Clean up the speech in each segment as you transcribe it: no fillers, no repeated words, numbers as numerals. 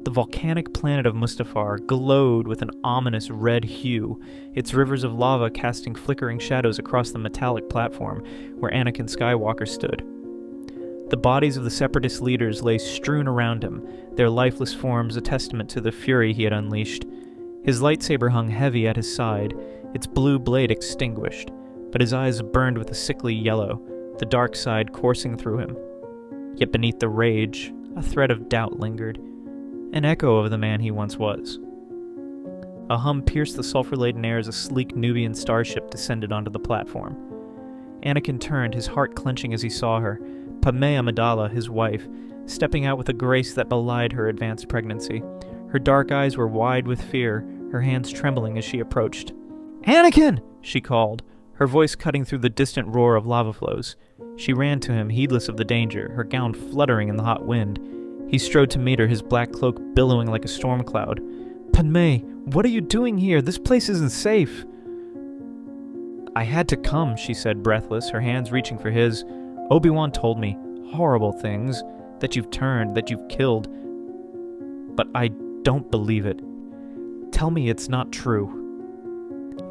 The volcanic planet of Mustafar glowed with an ominous red hue, its rivers of lava casting flickering shadows across the metallic platform where Anakin Skywalker stood. The bodies of the Separatist leaders lay strewn around him, their lifeless forms a testament to the fury he had unleashed. His lightsaber hung heavy at his side, its blue blade extinguished, but his eyes burned with a sickly yellow, the dark side coursing through him. Yet beneath the rage, a thread of doubt lingered, an echo of the man he once was. A hum pierced the sulfur-laden air as a sleek Nubian starship descended onto the platform. Anakin turned, his heart clenching as he saw her, Padmé Amidala, his wife, stepping out with a grace that belied her advanced pregnancy. Her dark eyes were wide with fear, her hands trembling as she approached. "Anakin!" she called, her voice cutting through the distant roar of lava flows. She ran to him, heedless of the danger, her gown fluttering in the hot wind. He strode to meet her, his black cloak billowing like a storm cloud. "Padmé, what are you doing here? This place isn't safe." "I had to come," she said, breathless, her hands reaching for his. "Obi-Wan told me horrible things, that you've turned, that you've killed. But I don't believe it. Tell me it's not true."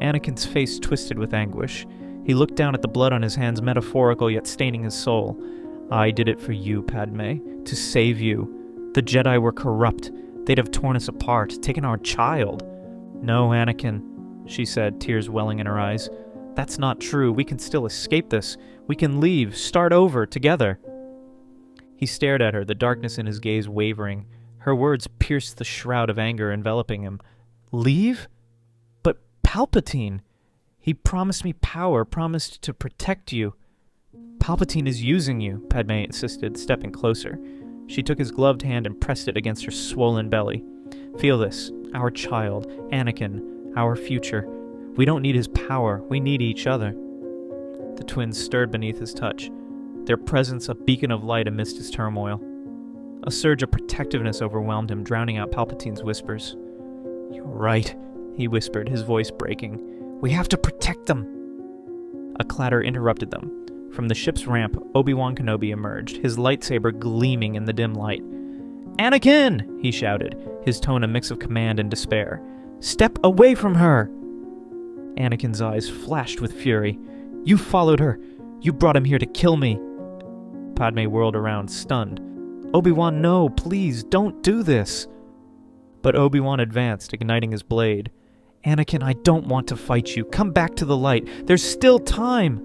Anakin's face twisted with anguish. He looked down at the blood on his hands, metaphorical yet staining his soul. "I did it for you, Padmé, to save you. The Jedi were corrupt. They'd have torn us apart, taken our child." "No, Anakin," she said, tears welling in her eyes. "That's not true. We can still escape this. We can leave, start over, together." He stared at her, the darkness in his gaze wavering. Her words pierced the shroud of anger enveloping him. "Leave? But Palpatine! He promised me power, promised to protect you." "Palpatine is using you," Padmé insisted, stepping closer. She took his gloved hand and pressed it against her swollen belly. "Feel this. Our child, Anakin, our future. We don't need his power. We need each other." The twins stirred beneath his touch, their presence a beacon of light amidst his turmoil. A surge of protectiveness overwhelmed him, drowning out Palpatine's whispers. "You're right," he whispered, his voice breaking. "We have to protect them." A clatter interrupted them. From the ship's ramp, Obi-Wan Kenobi emerged, his lightsaber gleaming in the dim light. "Anakin!" he shouted, his tone a mix of command and despair. "Step away from her!" Anakin's eyes flashed with fury. "You followed her! You brought him here to kill me!" Padmé whirled around, stunned. "Obi-Wan, no! Please, don't do this!" But Obi-Wan advanced, igniting his blade. "Anakin, I don't want to fight you. Come back to the light. There's still time!"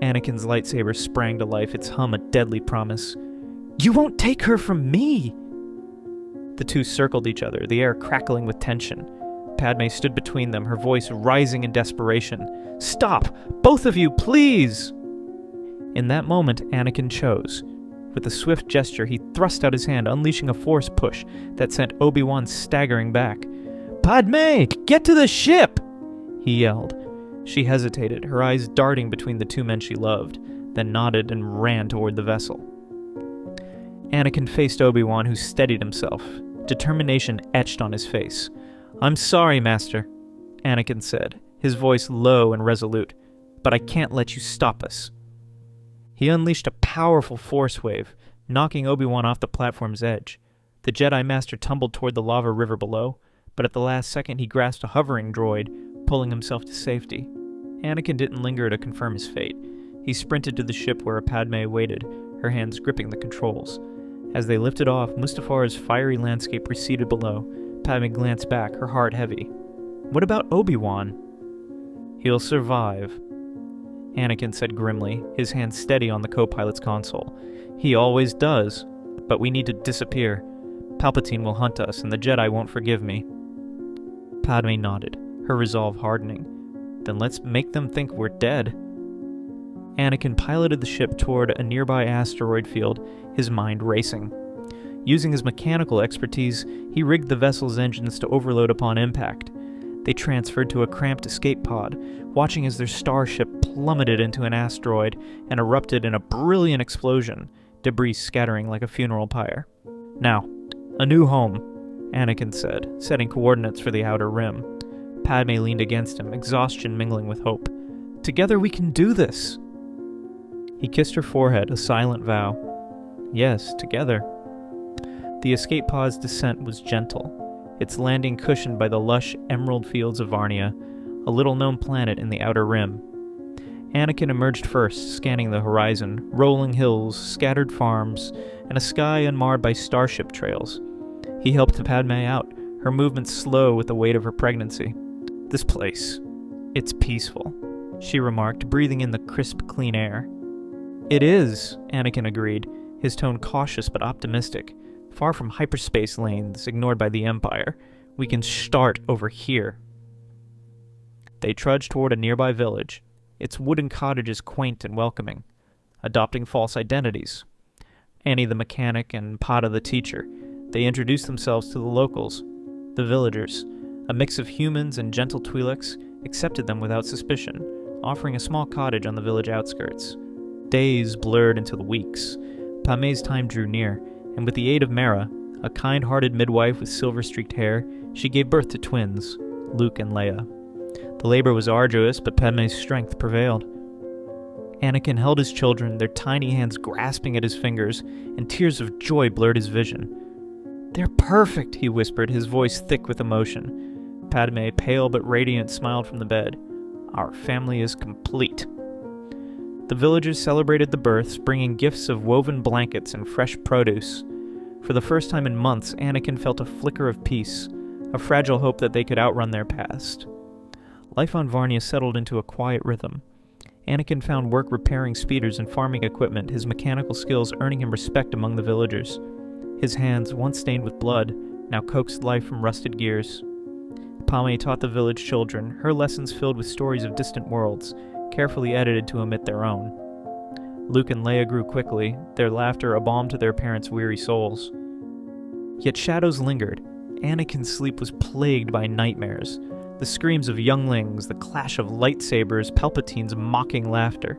Anakin's lightsaber sprang to life, its hum a deadly promise. "You won't take her from me!" The two circled each other, the air crackling with tension. Padmé stood between them, her voice rising in desperation. "Stop! Both of you, please!" In that moment, Anakin chose. With a swift gesture, he thrust out his hand, unleashing a force push that sent Obi-Wan staggering back. "Padmé, get to the ship!" he yelled. She hesitated, her eyes darting between the two men she loved, then nodded and ran toward the vessel. Anakin faced Obi-Wan, who steadied himself, determination etched on his face. "I'm sorry, Master," Anakin said, his voice low and resolute, "but I can't let you stop us." He unleashed a powerful force wave, knocking Obi-Wan off the platform's edge. The Jedi Master tumbled toward the lava river below, but at the last second he grasped a hovering droid, pulling himself to safety. Anakin didn't linger to confirm his fate. He sprinted to the ship where Padmé waited, her hands gripping the controls. As they lifted off, Mustafar's fiery landscape receded below. Padmé glanced back, her heart heavy. "What about Obi-Wan?" "He'll survive," Anakin said grimly, his hand steady on the co-pilot's console. "He always does, but we need to disappear. Palpatine will hunt us, and the Jedi won't forgive me." Padmé nodded, her resolve hardening. "Then let's make them think we're dead." Anakin piloted the ship toward a nearby asteroid field, his mind racing. Using his mechanical expertise, he rigged the vessel's engines to overload upon impact. They transferred to a cramped escape pod, watching as their starship plummeted into an asteroid and erupted in a brilliant explosion, debris scattering like a funeral pyre. "Now, a new home," Anakin said, setting coordinates for the outer rim. Padmé leaned against him, exhaustion mingling with hope. "Together we can do this!" He kissed her forehead, a silent vow. "Yes, together." The escape pod's descent was gentle, its landing cushioned by the lush emerald fields of Varnia, a little-known planet in the Outer Rim. Anakin emerged first, scanning the horizon, rolling hills, scattered farms, and a sky unmarred by starship trails. He helped Padme out, her movements slow with the weight of her pregnancy. "This place, it's peaceful," she remarked, breathing in the crisp, clean air. "It is," Anakin agreed, his tone cautious but optimistic. "Far from hyperspace lanes ignored by the Empire. We can start over here." They trudged toward a nearby village, its wooden cottages quaint and welcoming, adopting false identities. Annie the mechanic and Pada the teacher, they introduced themselves to the locals. The villagers, a mix of humans and gentle Twi'leks, accepted them without suspicion, offering a small cottage on the village outskirts. Days blurred into the weeks. Padmé's time drew near, and with the aid of Mara, a kind-hearted midwife with silver-streaked hair, she gave birth to twins, Luke and Leia. The labor was arduous, but Padmé's strength prevailed. Anakin held his children, their tiny hands grasping at his fingers, and tears of joy blurred his vision. "They're perfect," he whispered, his voice thick with emotion. Padme, pale but radiant, smiled from the bed. "Our family is complete." The villagers celebrated the births, bringing gifts of woven blankets and fresh produce. For the first time in months, Anakin felt a flicker of peace, a fragile hope that they could outrun their past. Life on Varnia settled into a quiet rhythm. Anakin found work repairing speeders and farming equipment, his mechanical skills earning him respect among the villagers. His hands, once stained with blood, now coaxed life from rusted gears. Padme taught the village children, her lessons filled with stories of distant worlds, carefully edited to omit their own. Luke and Leia grew quickly, their laughter a balm to their parents' weary souls. Yet shadows lingered. Anakin's sleep was plagued by nightmares. The screams of younglings, the clash of lightsabers, Palpatine's mocking laughter.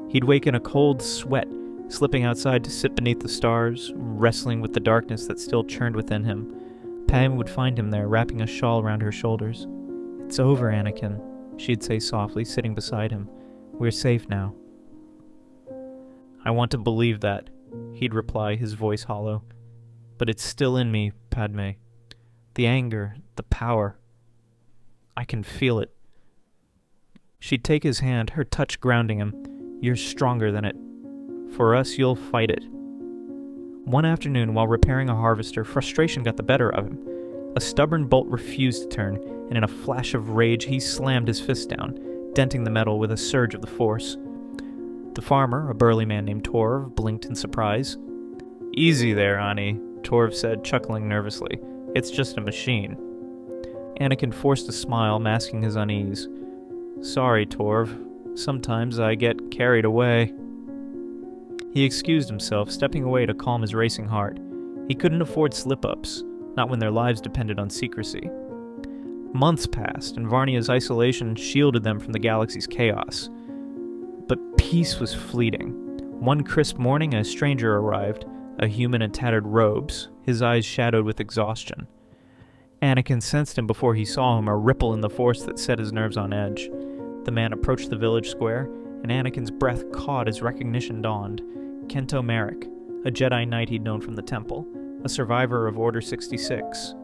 He'd wake in a cold sweat, slipping outside to sit beneath the stars, wrestling with the darkness that still churned within him. Padme would find him there, wrapping a shawl around her shoulders. "It's over, Anakin," she'd say softly, sitting beside him. "We're safe now." "I want to believe that," he'd reply, his voice hollow. "But it's still in me, Padme. The anger, the power. I can feel it." She'd take his hand, her touch grounding him. "You're stronger than it. For us, you'll fight it." One afternoon, while repairing a harvester, frustration got the better of him. A stubborn bolt refused to turn, and in a flash of rage, he slammed his fist down, denting the metal with a surge of the Force. The farmer, a burly man named Torv, blinked in surprise. "Easy there, Ani," Torv said, chuckling nervously. "It's just a machine." Anakin forced a smile, masking his unease. "Sorry, Torv. Sometimes I get carried away." He excused himself, stepping away to calm his racing heart. He couldn't afford slip-ups, not when their lives depended on secrecy. Months passed, and Varnia's isolation shielded them from the galaxy's chaos. But peace was fleeting. One crisp morning, a stranger arrived, a human in tattered robes, his eyes shadowed with exhaustion. Anakin sensed him before he saw him, a ripple in the Force that set his nerves on edge. The man approached the village square, and Anakin's breath caught as recognition dawned. Kento Merrick, a Jedi Knight he'd known from the temple, a survivor of Order 66.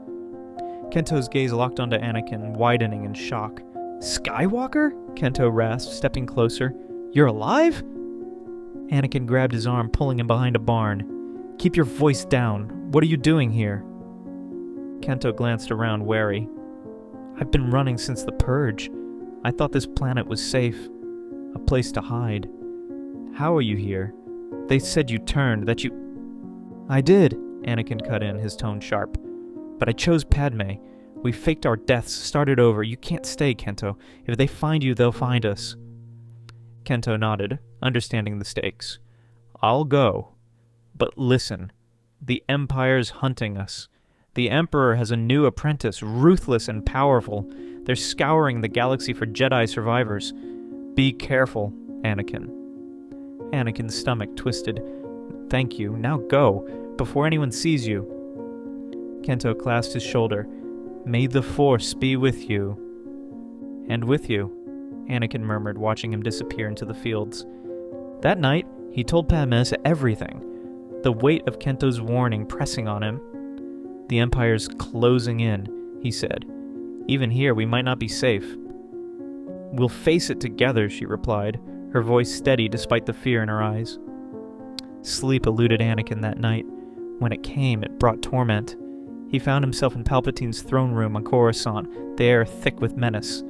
Kento's gaze locked onto Anakin, widening in shock. "Skywalker?" Kento rasped, stepping closer. "You're alive?" Anakin grabbed his arm, pulling him behind a barn. "Keep your voice down. What are you doing here?" Kento glanced around, wary. "I've been running since the Purge. I thought this planet was safe. A place to hide. How are you here? They said you turned, that you—" "I did," Anakin cut in, his tone sharp. "But I chose Padme. We faked our deaths, started over. You can't stay, Kento. If they find you, they'll find us." Kento nodded, understanding the stakes. "I'll go. But listen. The Empire's hunting us. The Emperor has a new apprentice, ruthless and powerful. They're scouring the galaxy for Jedi survivors. Be careful, Anakin." Anakin's stomach twisted. "Thank you. Now go, before anyone sees you." Kento clasped his shoulder. "May the Force be with you." "And with you," Anakin murmured, watching him disappear into the fields. That night, he told Padmé everything. the weight of Kento's warning pressing on him. "The Empire's closing in," he said. "Even here, we might not be safe." "We'll face it together," she replied, her voice steady despite the fear in her eyes. Sleep eluded Anakin that night. When it came, it brought torment. He found himself in Palpatine's throne room on Coruscant, the air thick with menace.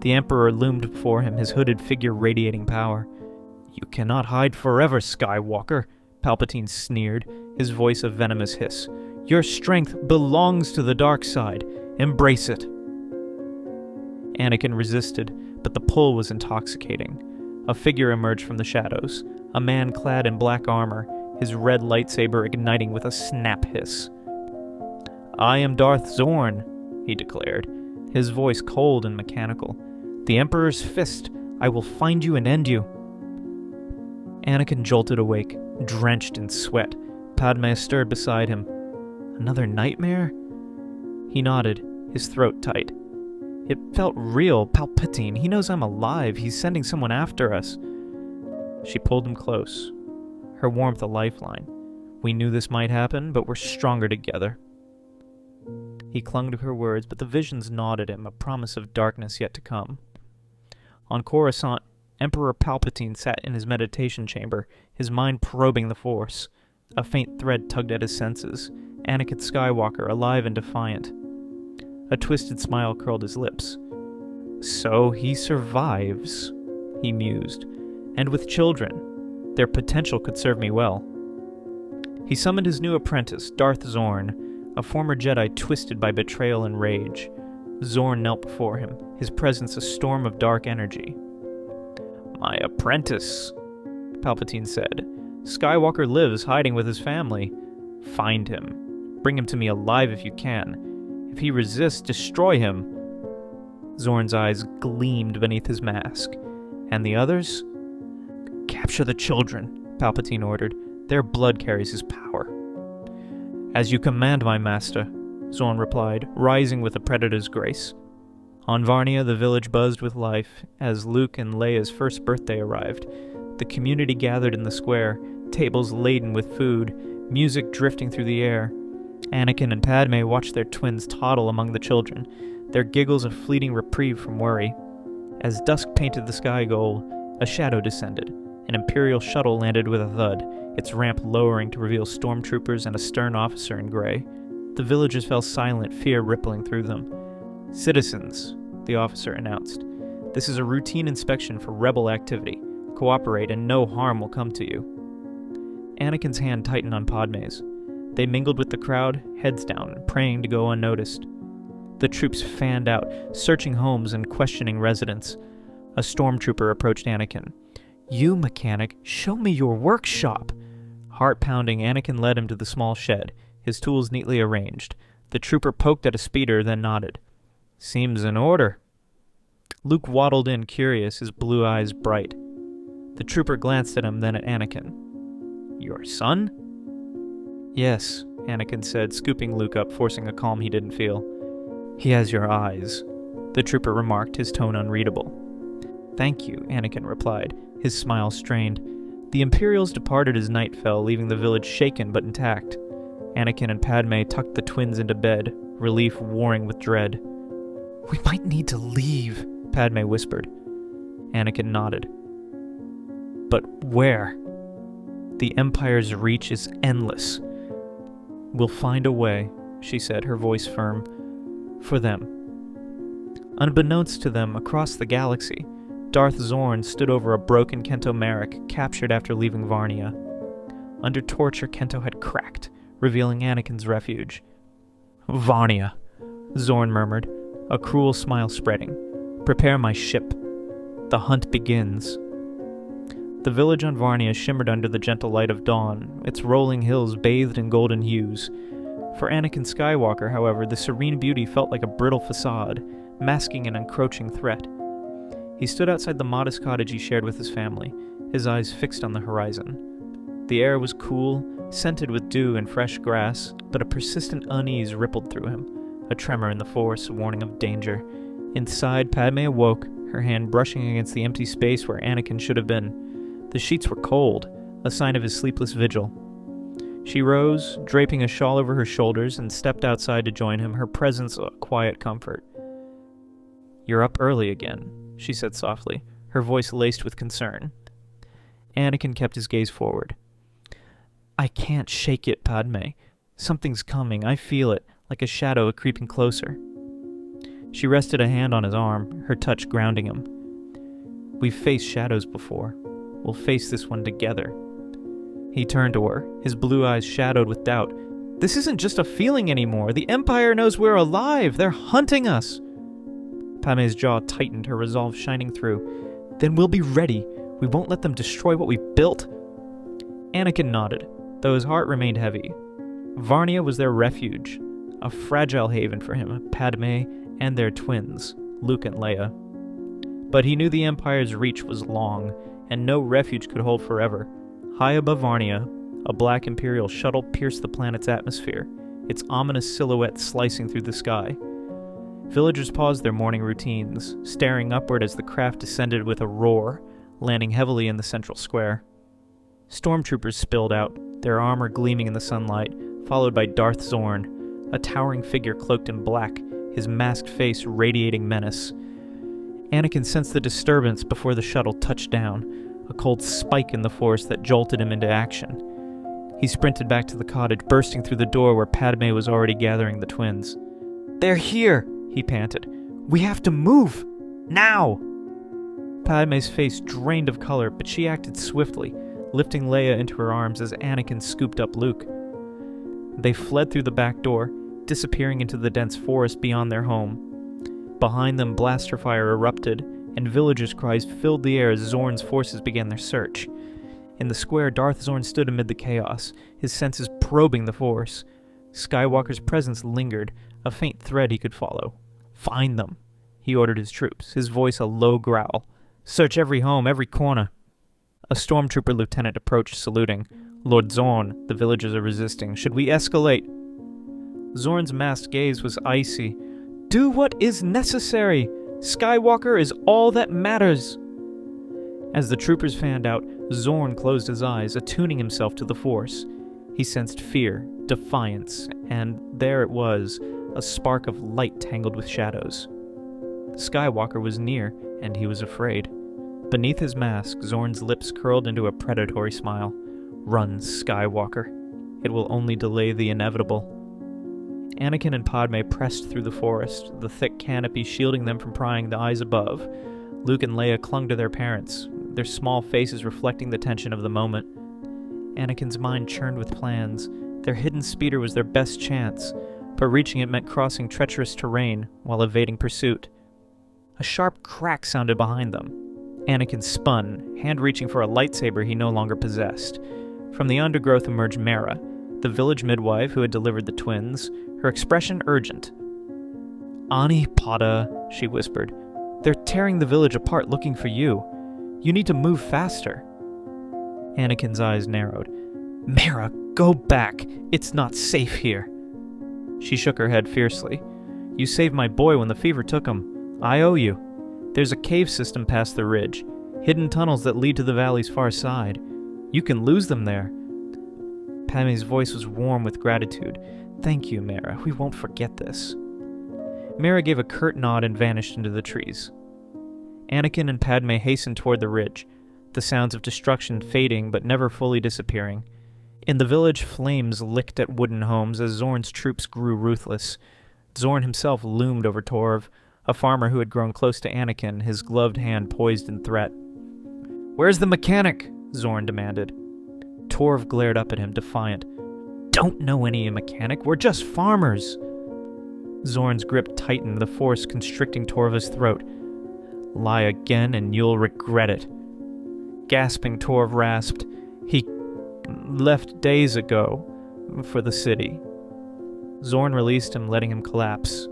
The Emperor loomed before him, his hooded figure radiating power. "You cannot hide forever, Skywalker," Palpatine sneered, his voice a venomous hiss. "Your strength belongs to the dark side. Embrace it." Anakin resisted, but the pull was intoxicating. A figure emerged from the shadows, a man clad in black armor, his red lightsaber igniting with a snap hiss. "I am Darth Zorn," he declared, his voice cold and mechanical. "The Emperor's fist. I will find you and end you." Anakin jolted awake, drenched in sweat. Padme stirred beside him. "Another nightmare?" He nodded, his throat tight. "It felt real, Palpatine. He knows I'm alive. He's sending someone after us." She pulled him close, her warmth a lifeline. "We knew this might happen, but we're stronger together." He clung to her words, but the visions gnawed at him, a promise of darkness yet to come. On Coruscant, Emperor Palpatine sat in his meditation chamber, his mind probing the Force. A faint thread tugged at his senses. Anakin Skywalker, alive and defiant. A twisted smile curled his lips. "So he survives," he mused. "And with children. Their potential could serve me well." He summoned his new apprentice, Darth Zorn, a former Jedi twisted by betrayal and rage. Zorn knelt before him, his presence a storm of dark energy. "My apprentice," Palpatine said. "Skywalker lives, hiding with his family. Find him. Bring him to me alive if you can. If he resists, destroy him." Zorn's eyes gleamed beneath his mask. "And the others?" "Capture the children," Palpatine ordered. "Their blood carries his power." "As you command, my master," Zorn replied, rising with a predator's grace. On Varnia, the village buzzed with life as Luke and Leia's first birthday arrived. The community gathered in the square, tables laden with food, music drifting through the air. Anakin and Padme watched their twins toddle among the children, their giggles a fleeting reprieve from worry. As dusk painted the sky gold, a shadow descended. An Imperial shuttle landed with a thud, its ramp lowering to reveal stormtroopers and a stern officer in gray. The villagers fell silent, fear rippling through them. "Citizens," the officer announced. "This is a routine inspection for rebel activity. Cooperate and no harm will come to you." Anakin's hand tightened on Padme's. They mingled with the crowd, heads down, praying to go unnoticed. The troops fanned out, searching homes and questioning residents. A stormtrooper approached Anakin. "You, mechanic, show me your workshop!" Heart-pounding, Anakin led him to the small shed, his tools neatly arranged. The trooper poked at a speeder, then nodded. "Seems in order." Luke waddled in, curious, his blue eyes bright. The trooper glanced at him, then at Anakin. "Your son?" "Yes," Anakin said, scooping Luke up, forcing a calm he didn't feel. "He has your eyes," the trooper remarked, his tone unreadable. "Thank you," Anakin replied, his smile strained. The Imperials departed as night fell, leaving the village shaken but intact. Anakin and Padme tucked the twins into bed, relief warring with dread. "We might need to leave," Padme whispered. Anakin nodded. "But where?" "The Empire's reach is endless." "We'll find a way," she said, her voice firm. "For them." Unbeknownst to them, across the galaxy, Darth Zorn stood over a broken Kento Merrick, captured after leaving Varnia. Under torture, Kento had cracked, revealing Anakin's refuge. "Varnia," Zorn murmured, a cruel smile spreading. "Prepare my ship. The hunt begins." The village on Varnia shimmered under the gentle light of dawn, its rolling hills bathed in golden hues. For Anakin Skywalker, however, the serene beauty felt like a brittle facade, masking an encroaching threat. He stood outside the modest cottage he shared with his family, his eyes fixed on the horizon. The air was cool, scented with dew and fresh grass, but a persistent unease rippled through him, a tremor in the force, a warning of danger. Inside, Padme awoke, her hand brushing against the empty space where Anakin should have been. The sheets were cold, a sign of his sleepless vigil. She rose, draping a shawl over her shoulders, and stepped outside to join him, her presence a quiet comfort. "You're up early again," she said softly, her voice laced with concern. Anakin kept his gaze forward. "I can't shake it, Padme. Something's coming. I feel it, like a shadow creeping closer." She rested a hand on his arm, her touch grounding him. "We've faced shadows before. We'll face this one together." He turned to her, his blue eyes shadowed with doubt. "This isn't just a feeling anymore. The Empire knows we're alive. They're hunting us." Padme's jaw tightened, her resolve shining through. "Then we'll be ready. We won't let them destroy what we've built." Anakin nodded, though his heart remained heavy. Varnia was their refuge, a fragile haven for him, Padme, and their twins, Luke and Leia. But he knew the Empire's reach was long, and no refuge could hold forever. High above Varnia, a black Imperial shuttle pierced the planet's atmosphere, its ominous silhouette slicing through the sky. Villagers paused their morning routines, staring upward as the craft descended with a roar, landing heavily in the central square. Stormtroopers spilled out, their armor gleaming in the sunlight, followed by Darth Zorn, a towering figure cloaked in black, his masked face radiating menace. Anakin sensed the disturbance before the shuttle touched down, a cold spike in the force that jolted him into action. He sprinted back to the cottage, bursting through the door where Padme was already gathering the twins. "They're here!" he panted. "We have to move! Now!" Padme's face drained of color, but she acted swiftly, lifting Leia into her arms as Anakin scooped up Luke. They fled through the back door, disappearing into the dense forest beyond their home. Behind them, blaster fire erupted, and villagers' cries filled the air as Zorn's forces began their search. In the square, Darth Zorn stood amid the chaos, his senses probing the Force. Skywalker's presence lingered, a faint thread he could follow. "Find them," he ordered his troops, his voice a low growl. "Search every home, every corner." A stormtrooper lieutenant approached, saluting. "Lord Zorn, the villagers are resisting. Should we escalate?" Zorn's masked gaze was icy. "Do what is necessary! Skywalker is all that matters!" As the troopers fanned out, Zorn closed his eyes, attuning himself to the Force. He sensed fear, defiance, and there it was, a spark of light tangled with shadows. Skywalker was near, and he was afraid. Beneath his mask, Zorn's lips curled into a predatory smile. "Run, Skywalker. It will only delay the inevitable." Anakin and Padme pressed through the forest, the thick canopy shielding them from prying the eyes above. Luke and Leia clung to their parents, their small faces reflecting the tension of the moment. Anakin's mind churned with plans. Their hidden speeder was their best chance, but reaching it meant crossing treacherous terrain while evading pursuit. A sharp crack sounded behind them. Anakin spun, hand reaching for a lightsaber he no longer possessed. From the undergrowth emerged Mara, the village midwife who had delivered the twins, her expression urgent. "Ani Pada," she whispered. "They're tearing the village apart looking for you. You need to move faster." Anakin's eyes narrowed. "Mara, go back. It's not safe here." She shook her head fiercely. "You saved my boy when the fever took him. I owe you. There's a cave system past the ridge, hidden tunnels that lead to the valley's far side. You can lose them there." Padme's voice was warm with gratitude. "Thank you, Mara. We won't forget this." Mara gave a curt nod and vanished into the trees. Anakin and Padme hastened toward the ridge, the sounds of destruction fading but never fully disappearing. In the village, flames licked at wooden homes as Zorn's troops grew ruthless. Zorn himself loomed over Torv, a farmer who had grown close to Anakin, his gloved hand poised in threat. "Where's the mechanic?" Zorn demanded. Torv glared up at him, defiant. "Don't know any mechanic, we're just farmers." Zorn's grip tightened, the force constricting Torva's throat. "Lie again and you'll regret it." Gasping, Torv rasped, "He left days ago for the city." Zorn released him, letting him collapse.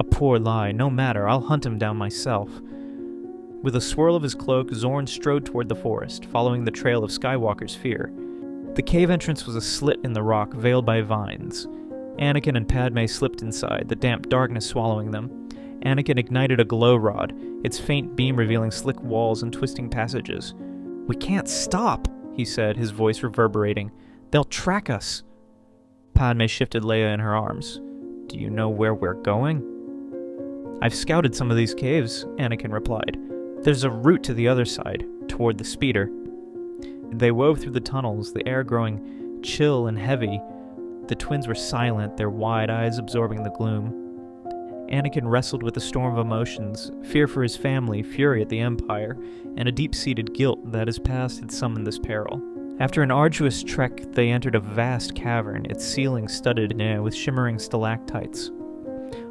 "A poor lie, no matter, I'll hunt him down myself." With a swirl of his cloak, Zorn strode toward the forest, following the trail of Skywalker's fear. The cave entrance was a slit in the rock, veiled by vines. Anakin and Padme slipped inside, the damp darkness swallowing them. Anakin ignited a glow rod, its faint beam revealing slick walls and twisting passages. "We can't stop," he said, his voice reverberating. They'll track us. Padme shifted Leia in her arms. Do you know where we're going? I've scouted some of these caves, Anakin replied. There's a route to the other side, toward the speeder. They wove through the tunnels, the air growing chill and heavy. The twins were silent, their wide eyes absorbing the gloom. Anakin wrestled with a storm of emotions, fear for his family, fury at the Empire, and a deep-seated guilt that his past had summoned this peril. After an arduous trek, they entered a vast cavern, its ceiling studded with shimmering stalactites.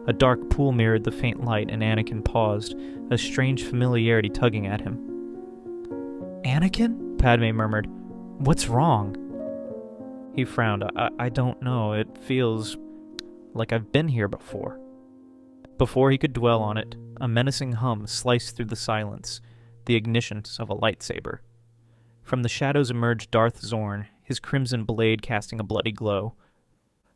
A dark pool mirrored the faint light, and Anakin paused, a strange familiarity tugging at him. Anakin? Padme murmured. What's wrong? He frowned. I don't know. It feels like I've been here before. Before he could dwell on it, a menacing hum sliced through the silence, the ignitions of a lightsaber. From the shadows emerged Darth Zorn, his crimson blade casting a bloody glow.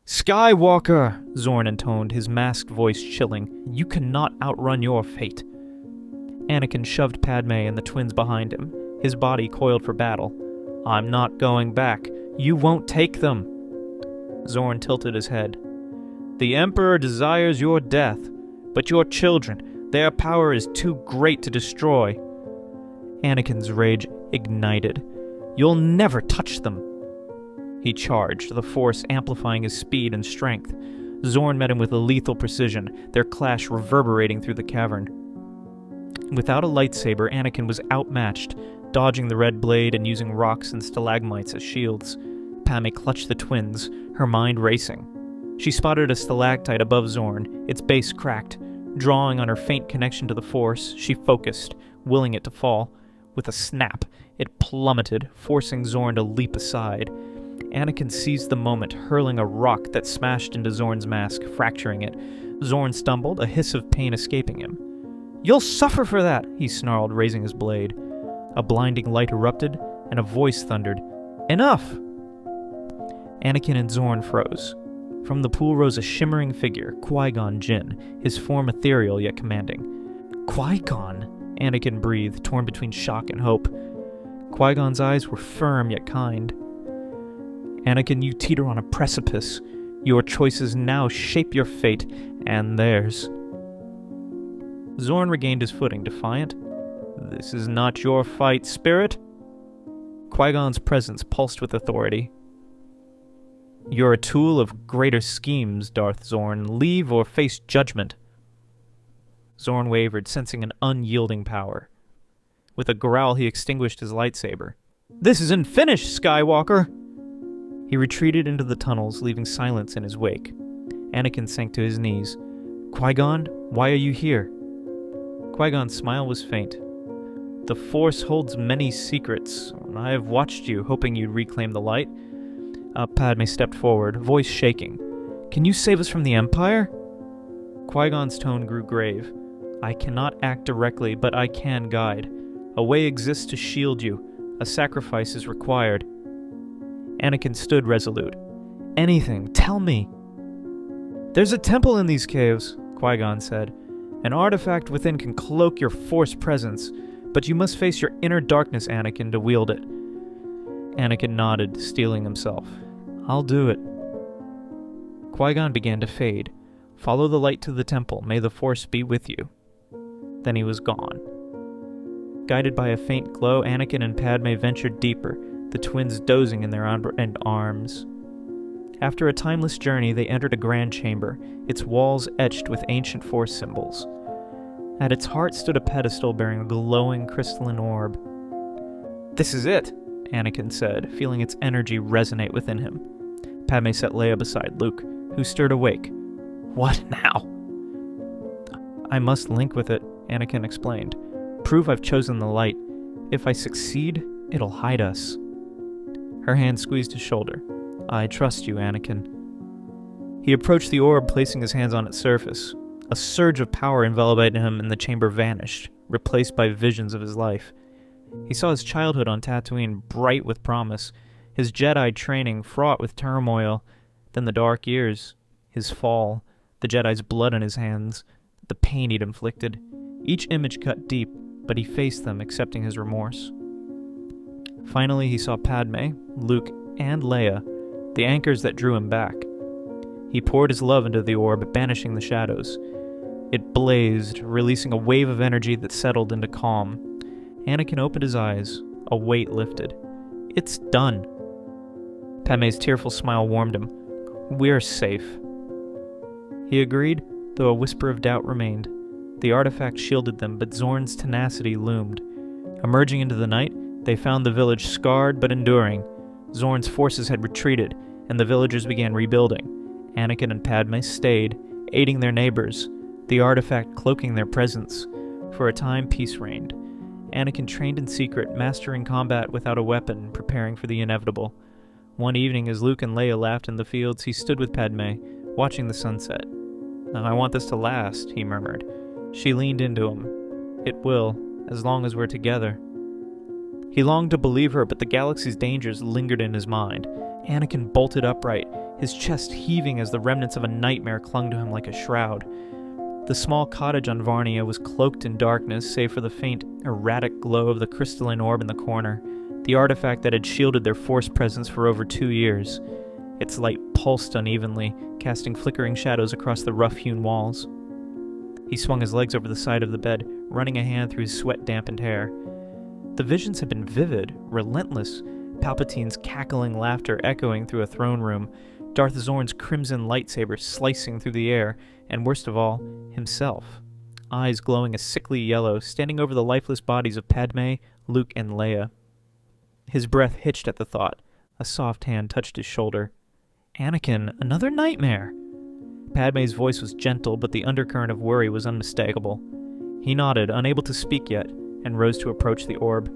Skywalker! Zorn intoned, his masked voice chilling. You cannot outrun your fate. Anakin shoved Padme and the twins behind him, his body coiled for battle. I'm not going back. You won't take them. Zorn tilted his head. The Emperor desires your death, but your children, their power is too great to destroy. Anakin's rage ignited. You'll never touch them. He charged, the Force amplifying his speed and strength. Zorn met him with a lethal precision, their clash reverberating through the cavern. Without a lightsaber, Anakin was outmatched, dodging the red blade and using rocks and stalagmites as shields. Padme clutched the twins, her mind racing. She spotted a stalactite above Zorn, its base cracked. Drawing on her faint connection to the Force, she focused, willing it to fall. With a snap, it plummeted, forcing Zorn to leap aside. Anakin seized the moment, hurling a rock that smashed into Zorn's mask, fracturing it. Zorn stumbled, a hiss of pain escaping him. You'll suffer for that, he snarled, raising his blade. A blinding light erupted, and a voice thundered, Enough! Anakin and Zorn froze. From the pool rose a shimmering figure, Qui-Gon Jinn, his form ethereal yet commanding. Qui-Gon? Anakin breathed, torn between shock and hope. Qui-Gon's eyes were firm yet kind. Anakin, you teeter on a precipice. Your choices now shape your fate, and theirs. Zorn regained his footing, defiant. This is not your fight, spirit. Qui-Gon's presence pulsed with authority. You're a tool of greater schemes, Darth Zorn. Leave or face judgment. Zorn wavered, sensing an unyielding power. With a growl, he extinguished his lightsaber. This isn't finished, Skywalker! He retreated into the tunnels, leaving silence in his wake. Anakin sank to his knees. Qui-Gon, why are you here? Qui-Gon's smile was faint. The Force holds many secrets. I have watched you, hoping you'd reclaim the light. Padme stepped forward, voice shaking. Can you save us from the Empire? Qui-Gon's tone grew grave. I cannot act directly, but I can guide. A way exists to shield you. A sacrifice is required. Anakin stood resolute. Anything, tell me. There's a temple in these caves, Qui-Gon said. An artifact within can cloak your Force presence, but you must face your inner darkness, Anakin, to wield it. Anakin nodded, steeling himself. I'll do it. Qui-Gon began to fade. Follow the light to the temple. May the Force be with you. Then he was gone. Guided by a faint glow, Anakin and Padme ventured deeper, the twins dozing in their arms. After a timeless journey, they entered a grand chamber, its walls etched with ancient Force symbols. At its heart stood a pedestal bearing a glowing crystalline orb. This is it, Anakin said, feeling its energy resonate within him. Padme set Leia beside Luke, who stirred awake. What now? I must link with it, Anakin explained. Prove I've chosen the light. If I succeed, it'll hide us. Her hand squeezed his shoulder. I trust you, Anakin. He approached the orb, placing his hands on its surface. A surge of power enveloped him and the chamber vanished, replaced by visions of his life. He saw his childhood on Tatooine bright with promise, his Jedi training fraught with turmoil, then the dark years, his fall, the Jedi's blood on his hands, the pain he'd inflicted. Each image cut deep, but he faced them, accepting his remorse. Finally, he saw Padme, Luke, and Leia, the anchors that drew him back. He poured his love into the orb, banishing the shadows. It blazed, releasing a wave of energy that settled into calm. Anakin opened his eyes, a weight lifted. It's done. Padmé's tearful smile warmed him. We're safe. He agreed, though a whisper of doubt remained. The artifact shielded them, but Zorn's tenacity loomed. Emerging into the night, they found the village scarred but enduring. Zorn's forces had retreated, and the villagers began rebuilding. Anakin and Padmé stayed, aiding their neighbors, the artifact cloaking their presence. For a time, peace reigned. Anakin trained in secret, mastering combat without a weapon, preparing for the inevitable. One evening, as Luke and Leia laughed in the fields, he stood with Padmé, watching the sunset. I want this to last, he murmured. She leaned into him. It will, as long as we're together. He longed to believe her, but the galaxy's dangers lingered in his mind. Anakin bolted upright, his chest heaving as the remnants of a nightmare clung to him like a shroud. The small cottage on Varnia was cloaked in darkness, save for the faint, erratic glow of the crystalline orb in the corner, the artifact that had shielded their Force presence for over 2 years. Its light pulsed unevenly, casting flickering shadows across the rough-hewn walls. He swung his legs over the side of the bed, running a hand through his sweat-dampened hair. The visions had been vivid, relentless, Palpatine's cackling laughter echoing through a throne room, Darth Zorn's crimson lightsaber slicing through the air, and worst of all, himself, eyes glowing a sickly yellow, standing over the lifeless bodies of Padmé, Luke, and Leia. His breath hitched at the thought. A soft hand touched his shoulder. Anakin, another nightmare! Padmé's voice was gentle, but the undercurrent of worry was unmistakable. He nodded, unable to speak yet, and rose to approach the orb.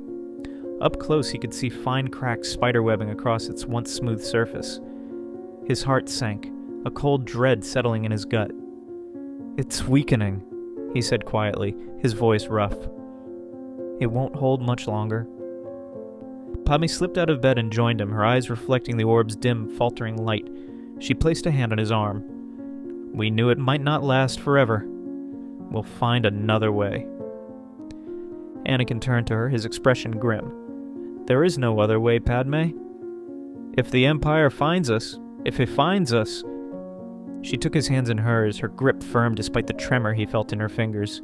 Up close he could see fine cracked spiderwebbing across its once smooth surface. His heart sank, a cold dread settling in his gut. It's weakening, he said quietly, his voice rough. It won't hold much longer. Padmé slipped out of bed and joined him, her eyes reflecting the orb's dim, faltering light. She placed a hand on his arm. We knew it might not last forever. We'll find another way. Anakin turned to her, his expression grim. There is no other way, Padmé. If the Empire finds us, if it finds us... She took his hands in hers, her grip firm despite the tremor he felt in her fingers.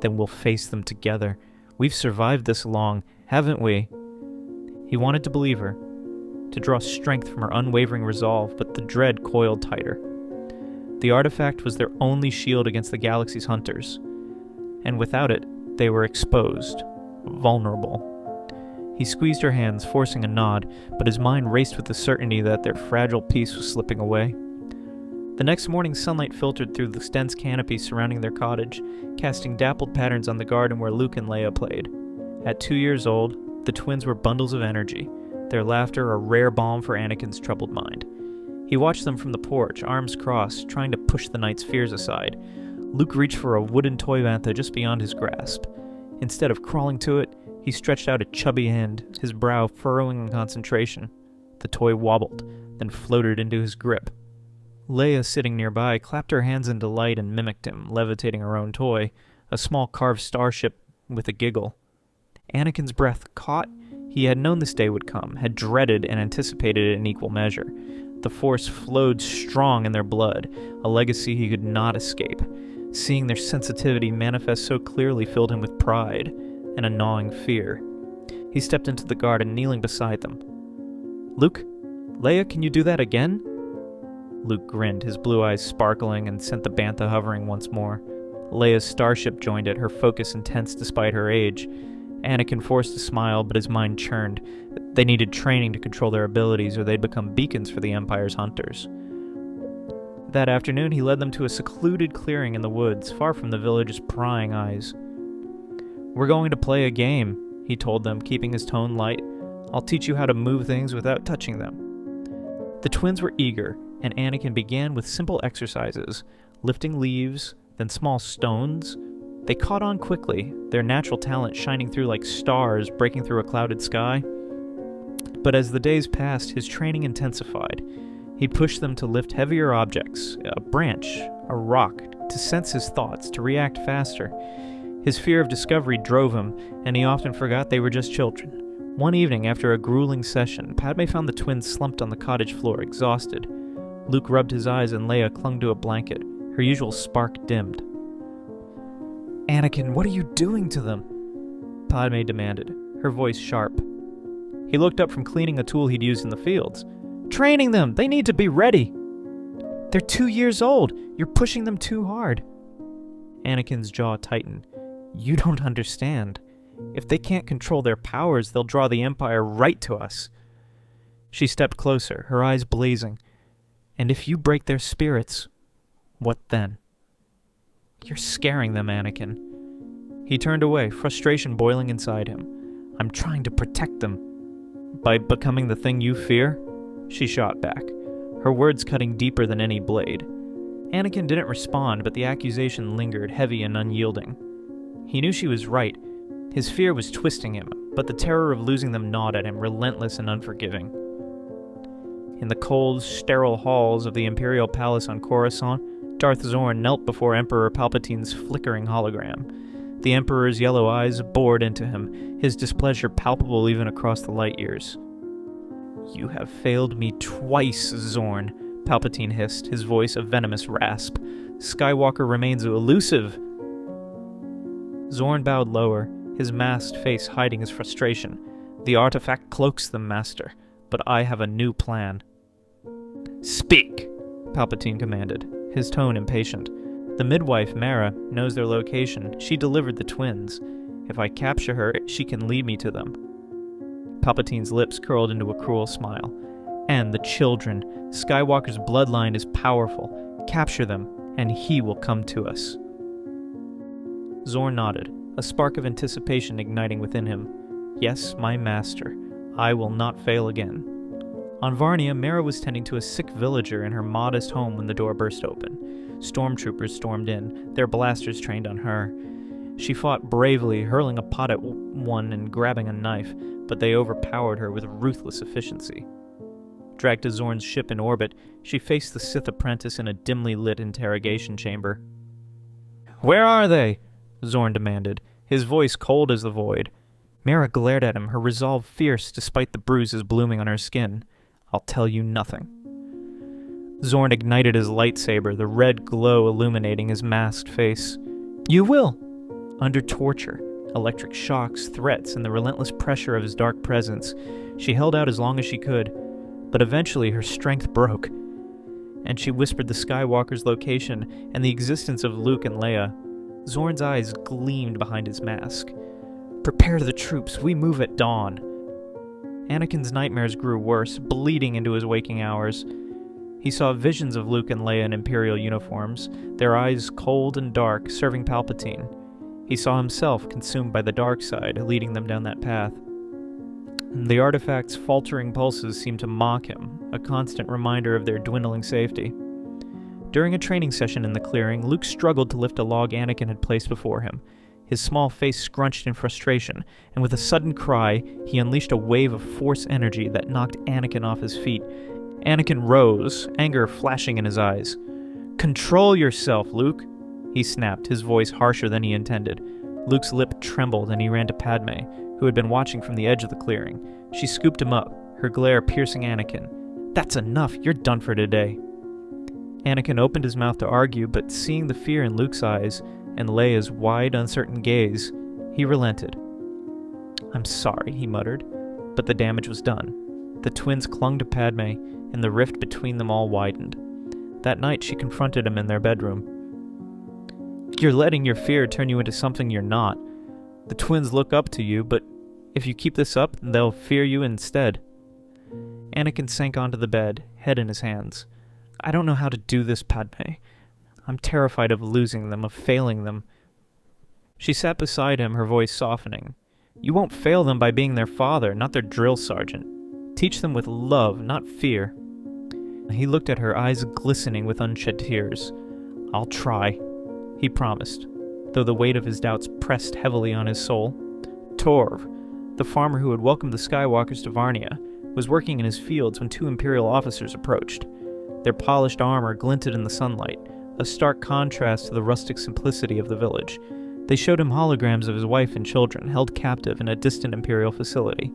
Then we'll face them together. We've survived this long, haven't we? He wanted to believe her, to draw strength from her unwavering resolve, but the dread coiled tighter. The artifact was their only shield against the galaxy's hunters, and without it, they were exposed, vulnerable. He squeezed her hands, forcing a nod, but his mind raced with the certainty that their fragile peace was slipping away. The next morning, sunlight filtered through the dense canopy surrounding their cottage, casting dappled patterns on the garden where Luke and Leia played. At 2 years old, the twins were bundles of energy, their laughter a rare balm for Anakin's troubled mind. He watched them from the porch, arms crossed, trying to push the night's fears aside. Luke reached for a wooden toy bantha just beyond his grasp. Instead of crawling to it, he stretched out a chubby hand, his brow furrowing in concentration. The toy wobbled, then floated into his grip. Leia, sitting nearby, clapped her hands in delight and mimicked him, levitating her own toy, a small carved starship with a giggle. Anakin's breath caught. He had known this day would come, had dreaded and anticipated it in equal measure. The Force flowed strong in their blood, a legacy he could not escape. Seeing their sensitivity manifest so clearly filled him with pride and a gnawing fear. He stepped into the garden, kneeling beside them. Luke? Leia, can you do that again? Luke grinned, his blue eyes sparkling, and sent the bantha hovering once more. Leia's starship joined it, her focus intense despite her age. Anakin forced a smile, but his mind churned. They needed training to control their abilities, or they'd become beacons for the Empire's hunters. That afternoon, he led them to a secluded clearing in the woods, far from the village's prying eyes. We're going to play a game, he told them, keeping his tone light. I'll teach you how to move things without touching them. The twins were eager, and Anakin began with simple exercises, lifting leaves, then small stones. They caught on quickly, their natural talent shining through like stars breaking through a clouded sky. But as the days passed, his training intensified. He pushed them to lift heavier objects, a branch, a rock, to sense his thoughts, to react faster. His fear of discovery drove him, and he often forgot they were just children, One evening, after a grueling session, Padme found the twins slumped on the cottage floor, exhausted. Luke rubbed his eyes and Leia clung to a blanket. Her usual spark dimmed. "Anakin, what are you doing to them?" Padme demanded, her voice sharp. He looked up from cleaning a tool he'd used in the fields. "Training them! They need to be ready!" "They're 2 years old! You're pushing them too hard!" Anakin's jaw tightened. "You don't understand. If they can't control their powers, they'll draw the Empire right to us." She stepped closer, her eyes blazing. "And if you break their spirits, what then?" "You're scaring them, Anakin." He turned away, frustration boiling inside him. "I'm trying to protect them." "By becoming the thing you fear?" She shot back, her words cutting deeper than any blade. Anakin didn't respond, but the accusation lingered, heavy and unyielding. He knew she was right. His fear was twisting him, but the terror of losing them gnawed at him, relentless and unforgiving. In the cold, sterile halls of the Imperial Palace on Coruscant, Darth Zorn knelt before Emperor Palpatine's flickering hologram. The Emperor's yellow eyes bored into him, his displeasure palpable even across the light years. "You have failed me twice, Zorn," Palpatine hissed, his voice a venomous rasp. "Skywalker remains elusive." Zorn bowed lower, his masked face hiding his frustration. "The artifact cloaks them, Master, but I have a new plan." "Speak!" Palpatine commanded, his tone impatient. "The midwife, Mara, knows their location. She delivered the twins. If I capture her, she can lead me to them." Palpatine's lips curled into a cruel smile. "And the children. Skywalker's bloodline is powerful. Capture them, and he will come to us." Zorn nodded, a spark of anticipation igniting within him. "Yes, my master. I will not fail again." On Varnia, Mara was tending to a sick villager in her modest home when the door burst open. Stormtroopers stormed in, their blasters trained on her. She fought bravely, hurling a pot at one and grabbing a knife, but they overpowered her with ruthless efficiency. Dragged to Zorn's ship in orbit, she faced the Sith apprentice in a dimly lit interrogation chamber. "Where are they?" Zorn demanded, his voice cold as the void. Mara glared at him, her resolve fierce despite the bruises blooming on her skin. "I'll tell you nothing." Zorn ignited his lightsaber, the red glow illuminating his masked face. "You will!" Under torture, electric shocks, threats, and the relentless pressure of his dark presence, she held out as long as she could, but eventually her strength broke, and she whispered the Skywalker's location and the existence of Luke and Leia. Zorn's eyes gleamed behind his mask. "Prepare the troops, we move at dawn." Anakin's nightmares grew worse, bleeding into his waking hours. He saw visions of Luke and Leia in Imperial uniforms, their eyes cold and dark, serving Palpatine. He saw himself consumed by the dark side, leading them down that path. The artifact's faltering pulses seemed to mock him, a constant reminder of their dwindling safety. During a training session in the clearing, Luke struggled to lift a log Anakin had placed before him. His small face scrunched in frustration, and with a sudden cry, he unleashed a wave of force energy that knocked Anakin off his feet. Anakin rose, anger flashing in his eyes. "Control yourself, Luke," he snapped, his voice harsher than he intended. Luke's lip trembled and he ran to Padme, who had been watching from the edge of the clearing. She scooped him up, her glare piercing Anakin. "That's enough, you're done for today." Anakin opened his mouth to argue, but seeing the fear in Luke's eyes and Leia's wide, uncertain gaze, he relented. "I'm sorry," he muttered, but the damage was done. The twins clung to Padme, and the rift between them all widened. That night she confronted him in their bedroom. "You're letting your fear turn you into something you're not. The twins look up to you, but if you keep this up, they'll fear you instead." Anakin sank onto the bed, head in his hands. "I don't know how to do this, Padme. I'm terrified of losing them, of failing them." She sat beside him, her voice softening. "You won't fail them by being their father, not their drill sergeant. Teach them with love, not fear." He looked at her, eyes glistening with unshed tears. "I'll try," he promised, though the weight of his doubts pressed heavily on his soul. Torv, the farmer who had welcomed the Skywalkers to Varnia, was working in his fields when two Imperial officers approached. Their polished armor glinted in the sunlight, a stark contrast to the rustic simplicity of the village. They showed him holograms of his wife and children, held captive in a distant Imperial facility.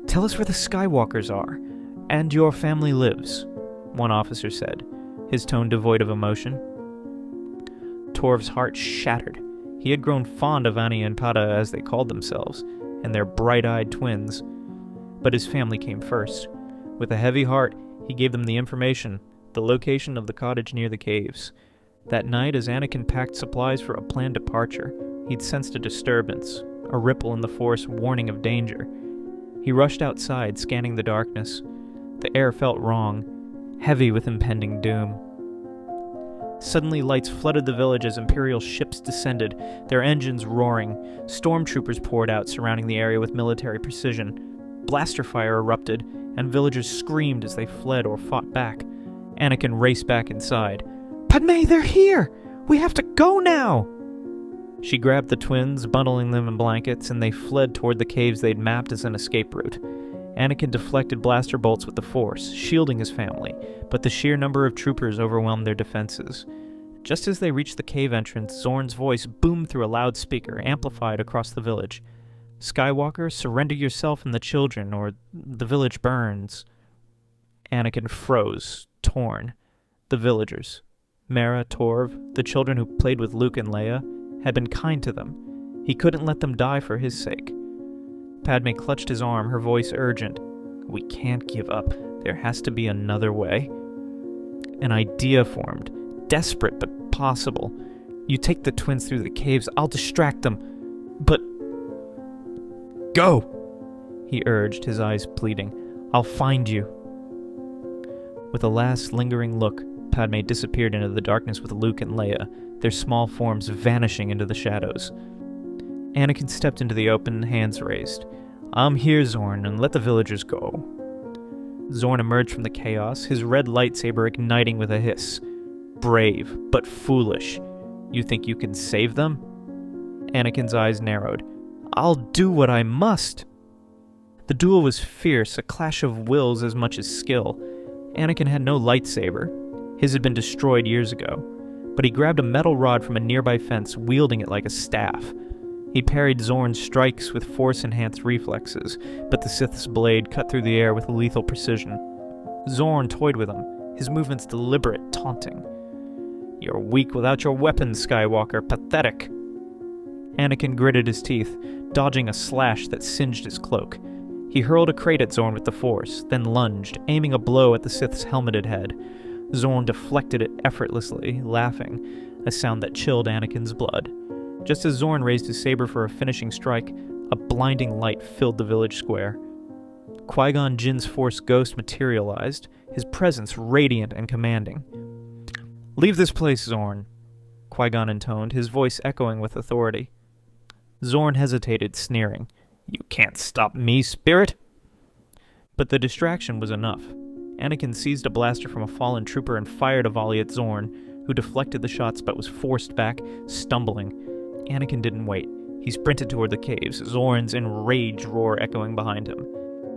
"Tell us where the Skywalkers are, and your family lives," one officer said, his tone devoid of emotion. Torv's heart shattered. He had grown fond of Ani and Pada, as they called themselves, and their bright-eyed twins. But his family came first. With a heavy heart, he gave them the information, the location of the cottage near the caves. That night, as Anakin packed supplies for a planned departure, he'd sensed a disturbance, a ripple in the Force warning of danger. He rushed outside, scanning the darkness. The air felt wrong, heavy with impending doom. Suddenly, lights flooded the village as Imperial ships descended, their engines roaring. Stormtroopers poured out, surrounding the area with military precision. Blaster fire erupted, and villagers screamed as they fled or fought back. Anakin raced back inside. "Padme, they're here! We have to go now!" She grabbed the twins, bundling them in blankets, and they fled toward the caves they'd mapped as an escape route. Anakin deflected blaster bolts with the Force, shielding his family, but the sheer number of troopers overwhelmed their defenses. Just as they reached the cave entrance, Zorn's voice boomed through a loudspeaker, amplified across the village. "Skywalker, surrender yourself and the children, or the village burns." Anakin froze, torn. The villagers, Mara, Torv, the children who played with Luke and Leia, had been kind to them. He couldn't let them die for his sake. Padme clutched his arm, her voice urgent. "We can't give up. There has to be another way." An idea formed, desperate but possible. "You take the twins through the caves, I'll distract them. But..." "Go!" he urged, his eyes pleading. "I'll find you." With a last lingering look, Padme disappeared into the darkness with Luke and Leia, their small forms vanishing into the shadows. Anakin stepped into the open, hands raised. "I'm here, Zorn, and let the villagers go." Zorn emerged from the chaos, his red lightsaber igniting with a hiss. "Brave, but foolish. You think you can save them?" Anakin's eyes narrowed. "I'll do what I must." The duel was fierce, a clash of wills as much as skill. Anakin had no lightsaber. His had been destroyed years ago. But he grabbed a metal rod from a nearby fence, wielding it like a staff. He parried Zorn's strikes with Force-enhanced reflexes, but the Sith's blade cut through the air with lethal precision. Zorn toyed with him, his movements deliberate, taunting. "You're weak without your weapons, Skywalker. Pathetic." Anakin gritted his teeth, dodging a slash that singed his cloak. He hurled a crate at Zorn with the Force, then lunged, aiming a blow at the Sith's helmeted head. Zorn deflected it effortlessly, laughing, a sound that chilled Anakin's blood. Just as Zorn raised his saber for a finishing strike, a blinding light filled the village square. Qui-Gon Jinn's Force ghost materialized, his presence radiant and commanding. "Leave this place, Zorn," Qui-Gon intoned, his voice echoing with authority. Zorn hesitated, sneering. "You can't stop me, spirit!" But the distraction was enough. Anakin seized a blaster from a fallen trooper and fired a volley at Zorn, who deflected the shots but was forced back, stumbling. Anakin didn't wait. He sprinted toward the caves, Zorn's enraged roar echoing behind him.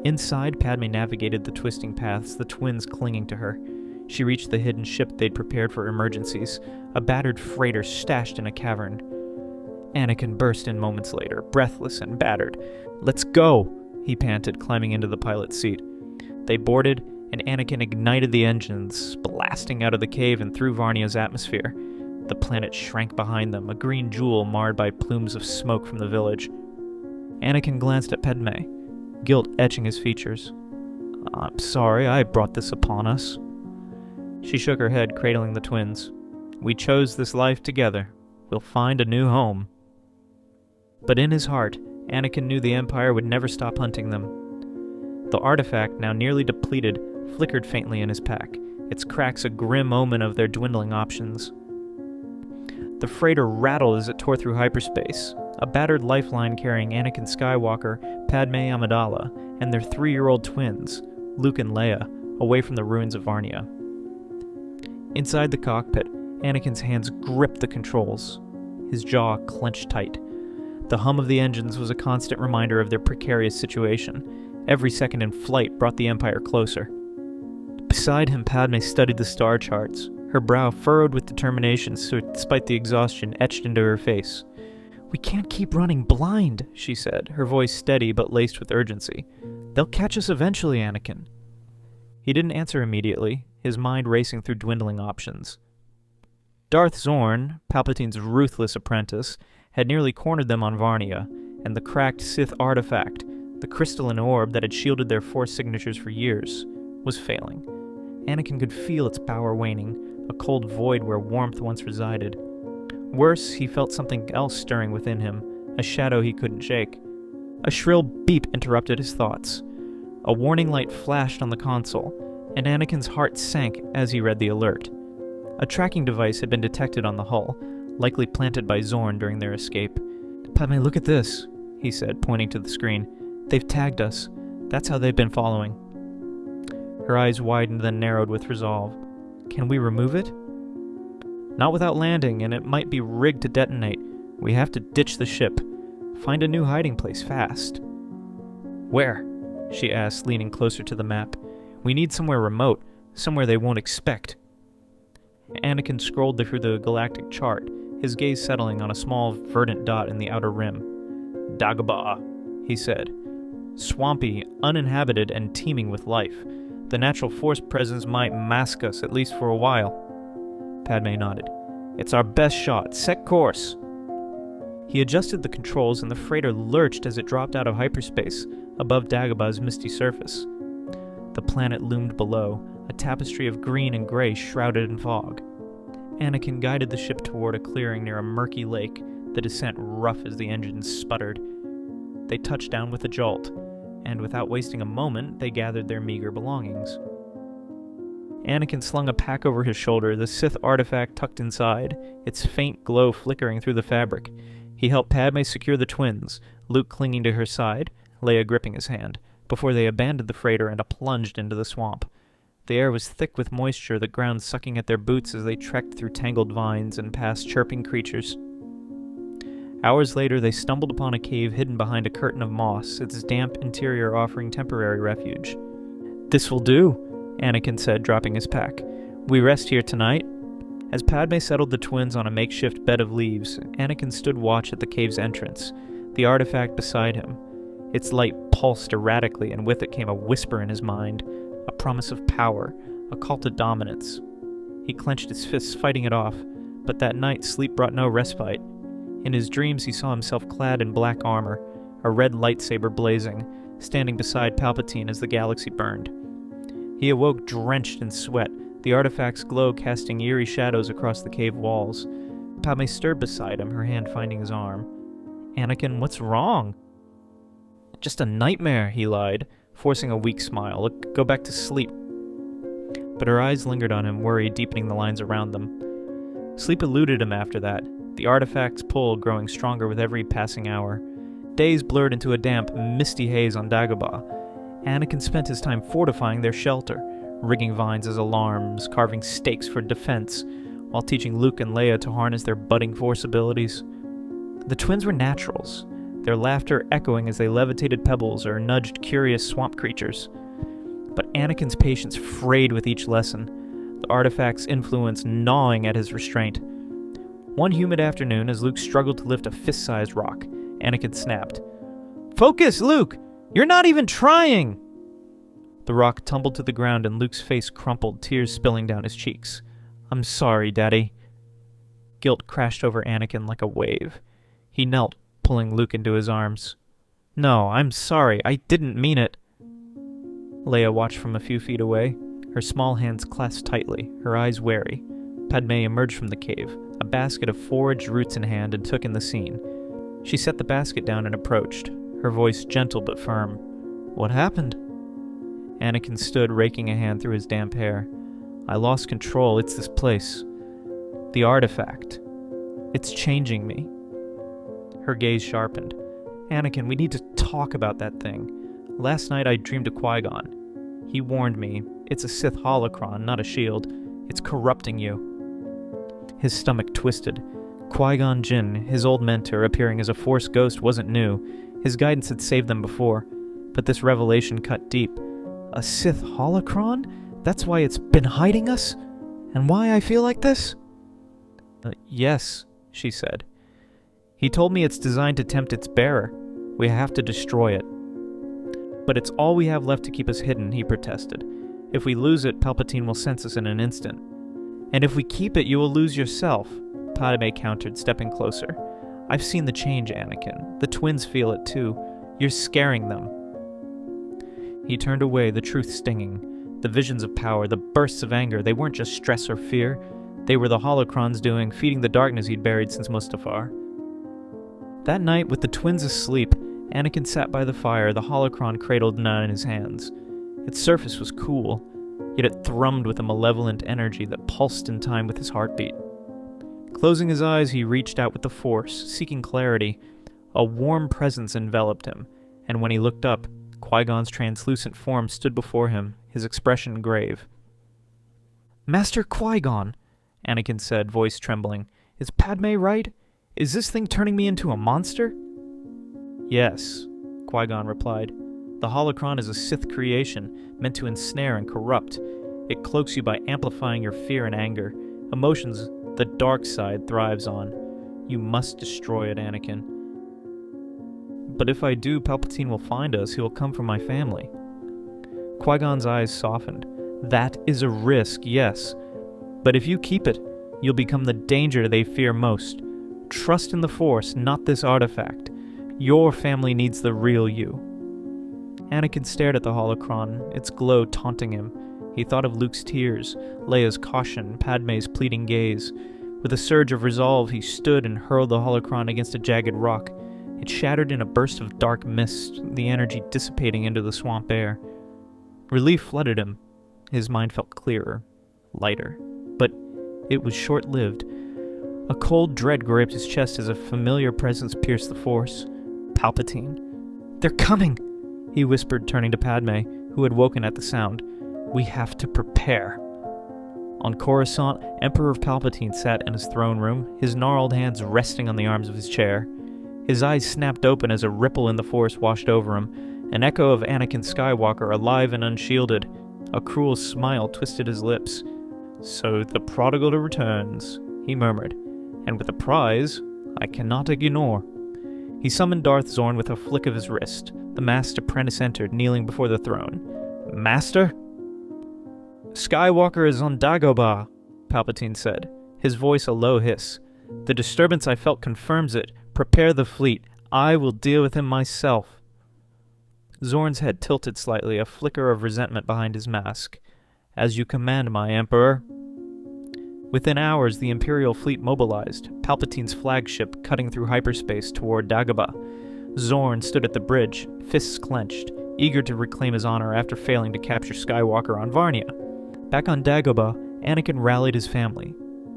Inside, Padme navigated the twisting paths, the twins clinging to her. She reached the hidden ship they'd prepared for emergencies, a battered freighter stashed in a cavern. Anakin burst in moments later, breathless and battered. "Let's go!" he panted, climbing into the pilot's seat. They boarded, and Anakin ignited the engines, blasting out of the cave and through Varnia's atmosphere. The planet shrank behind them, a green jewel marred by plumes of smoke from the village. Anakin glanced at Padme, guilt etching his features. "I'm sorry I brought this upon us." She shook her head, cradling the twins. "We chose this life together. We'll find a new home." But in his heart, Anakin knew the Empire would never stop hunting them. The artifact, now nearly depleted, flickered faintly in his pack, its cracks a grim omen of their dwindling options. The freighter rattled as it tore through hyperspace, a battered lifeline carrying Anakin Skywalker, Padmé Amidala, and their 3-year-old twins, Luke and Leia, away from the ruins of Varnia. Inside the cockpit, Anakin's hands gripped the controls, his jaw clenched tight. The hum of the engines was a constant reminder of their precarious situation. Every second in flight brought the Empire closer. Beside him, Padme studied the star charts, her brow furrowed with determination despite the exhaustion etched into her face. "We can't keep running blind," she said, her voice steady but laced with urgency. They'll catch us eventually, Anakin. He didn't answer immediately, his mind racing through dwindling options. Darth Zorn, Palpatine's ruthless apprentice, had nearly cornered them on Varnia, and the cracked Sith artifact, the crystalline orb that had shielded their Force signatures for years, was failing. Anakin could feel its power waning, a cold void where warmth once resided. Worse, he felt something else stirring within him, a shadow he couldn't shake. A shrill beep interrupted his thoughts. A warning light flashed on the console, and Anakin's heart sank as he read the alert. A tracking device had been detected on the hull, likely planted by Zorn during their escape. "Padme, look at this," he said, pointing to the screen. "They've tagged us. That's how they've been following." Her eyes widened, then narrowed with resolve. "Can we remove it?" "Not without landing, and it might be rigged to detonate. We have to ditch the ship. Find a new hiding place fast." "Where?" she asked, leaning closer to the map. "We need somewhere remote, somewhere they won't expect." Anakin scrolled through the galactic chart, his gaze settling on a small, verdant dot in the outer rim. "Dagobah," he said. "Swampy, uninhabited, and teeming with life. The natural Force presence might mask us, at least for a while." Padme nodded. "It's our best shot. Set course." He adjusted the controls, and the freighter lurched as it dropped out of hyperspace, above Dagobah's misty surface. The planet loomed below, a tapestry of green and gray shrouded in fog. Anakin guided the ship toward a clearing near a murky lake, the descent rough as the engines sputtered. They touched down with a jolt, and without wasting a moment, they gathered their meager belongings. Anakin slung a pack over his shoulder, the Sith artifact tucked inside, its faint glow flickering through the fabric. He helped Padme secure the twins, Luke clinging to her side, Leia gripping his hand, before they abandoned the freighter and plunged into the swamp. The air was thick with moisture, the ground sucking at their boots as they trekked through tangled vines and past chirping creatures. Hours later, they stumbled upon a cave hidden behind a curtain of moss, its damp interior offering temporary refuge. "This will do," Anakin said, dropping his pack. "We rest here tonight?" As Padme settled the twins on a makeshift bed of leaves, Anakin stood watch at the cave's entrance, the artifact beside him. Its light pulsed erratically, and with it came a whisper in his mind, a promise of power, a call to dominance. He clenched his fists, fighting it off, but that night sleep brought no respite. In his dreams he saw himself clad in black armor, a red lightsaber blazing, standing beside Palpatine as the galaxy burned. He awoke drenched in sweat, the artifact's glow casting eerie shadows across the cave walls. Padme stirred beside him, her hand finding his arm. "Anakin, what's wrong?" "Just a nightmare," he lied, forcing a weak smile. "Look, go back to sleep." But her eyes lingered on him, worry deepening the lines around them. Sleep eluded him after that, the artifact's pull growing stronger with every passing hour. Days blurred into a damp, misty haze on Dagobah. Anakin spent his time fortifying their shelter, rigging vines as alarms, carving stakes for defense, while teaching Luke and Leia to harness their budding Force abilities. The twins were naturals, their laughter echoing as they levitated pebbles or nudged curious swamp creatures. But Anakin's patience frayed with each lesson, the artifact's influence gnawing at his restraint. One humid afternoon, as Luke struggled to lift a fist-sized rock, Anakin snapped. "Focus, Luke! You're not even trying!" The rock tumbled to the ground and Luke's face crumpled, tears spilling down his cheeks. "I'm sorry, Daddy." Guilt crashed over Anakin like a wave. He knelt, pulling Luke into his arms. "No, I'm sorry. I didn't mean it." Leia watched from a few feet away, her small hands clasped tightly, her eyes wary. Padme emerged from the cave, a basket of foraged roots in hand, and took in the scene. She set the basket down and approached, her voice gentle but firm. "What happened?" Anakin stood, raking a hand through his damp hair. "I lost control. It's this place. The artifact. It's changing me." Her gaze sharpened. "Anakin, we need to talk about that thing. Last night I dreamed of Qui-Gon. He warned me. It's a Sith holocron, not a shield. It's corrupting you." His stomach twisted. Qui-Gon Jinn, his old mentor, appearing as a Force ghost wasn't new. His guidance had saved them before. But this revelation cut deep. A Sith holocron? That's why it's been hiding us? And why I feel like this? Yes, she said. He told me it's designed to tempt its bearer. We have to destroy it. But it's all we have left to keep us hidden, he protested. If we lose it, Palpatine will sense us in an instant. And if we keep it, you will lose yourself, Padme countered, stepping closer. I've seen the change, Anakin. The twins feel it too. You're scaring them. He turned away, the truth stinging. The visions of power, the bursts of anger, they weren't just stress or fear. They were the holocrons doing, feeding the darkness he'd buried since Mustafar. That night, with the twins asleep, Anakin sat by the fire, the holocron cradled in his hands. Its surface was cool, yet it thrummed with a malevolent energy that pulsed in time with his heartbeat. Closing his eyes, he reached out with the Force, seeking clarity. A warm presence enveloped him, and when he looked up, Qui-Gon's translucent form stood before him, his expression grave. Master Qui-Gon, Anakin said, voice trembling. Is Padme right? Is this thing turning me into a monster? Yes, Qui-Gon replied. The holocron is a Sith creation, meant to ensnare and corrupt. It cloaks you by amplifying your fear and anger, emotions the dark side thrives on. You must destroy it, Anakin. But if I do, Palpatine will find us. He will come for my family. Qui-Gon's eyes softened. That is a risk, yes. But if you keep it, you'll become the danger they fear most. Trust in the Force, not this artifact. Your family needs the real you. Anakin stared at the holocron, its glow taunting him. He thought of Luke's tears, Leia's caution, Padme's pleading gaze. With a surge of resolve, he stood and hurled the holocron against a jagged rock. It shattered in a burst of dark mist, the energy dissipating into the swamp air. Relief flooded him. His mind felt clearer, lighter. But it was short-lived. A cold dread gripped his chest as a familiar presence pierced the Force. Palpatine. They're coming, he whispered, turning to Padme, who had woken at the sound. We have to prepare. On Coruscant, Emperor Palpatine sat in his throne room, his gnarled hands resting on the arms of his chair. His eyes snapped open as a ripple in the Force washed over him, an echo of Anakin Skywalker alive and unshielded. A cruel smile twisted his lips. So the prodigal returns, he murmured, and with a prize I cannot ignore. He summoned Darth Zorn with a flick of his wrist. The masked apprentice entered, kneeling before the throne. Master? Skywalker is on Dagobah, Palpatine said, his voice a low hiss. The disturbance I felt confirms it. Prepare the fleet. I will deal with him myself. Zorn's head tilted slightly, a flicker of resentment behind his mask. As you command, my Emperor. Within hours, the Imperial fleet mobilized, Palpatine's flagship cutting through hyperspace toward Dagobah. Zorn stood at the bridge, fists clenched, eager to reclaim his honor after failing to capture Skywalker on Varnia. Back on Dagobah, Anakin rallied his family.